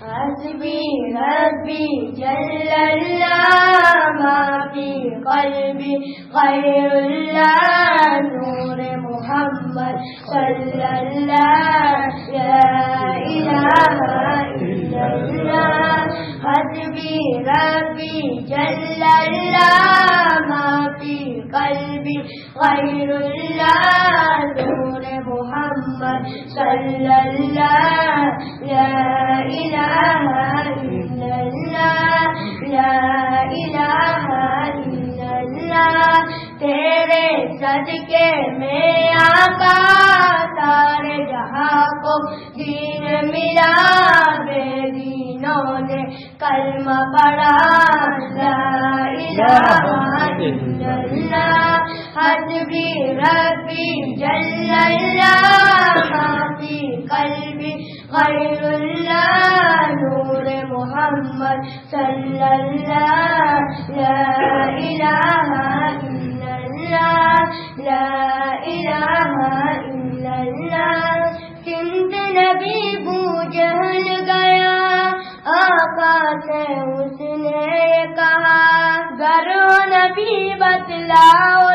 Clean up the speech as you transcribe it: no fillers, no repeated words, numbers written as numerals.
हस्बी रब्बी जल्लल्लाह माफी क़ल्बी ग़ैरुल्लाह नूर मोहम्मद सल्लल्लाह ला इलाहा इल्लल्लाह हस्बी रब्बी जल्लल्लाह माफी क़ल्बी ग़ैरुल्लाह नूर मोहम्मद सल्लल्लाह ला इलाहा इल्लल्लाह ला इलाहा इल्लल्लाह तेरे सदके में आका सारे जहां को दीन मिला बेदीनों ने कलमा पढ़ा ला इलाहा इल्लल्लाह हस्बी रब्बी जल्लल्लाह माफी क़ल्बी ग़ैरुल्लाह नूर मोहम्मद सल्लल्लाह ला इलाहा इल्लल्लाह ला इलाहा इल्लल्लाह सिंध नबी बूझल गया आका से उसने कहा करो नबी बतलाओ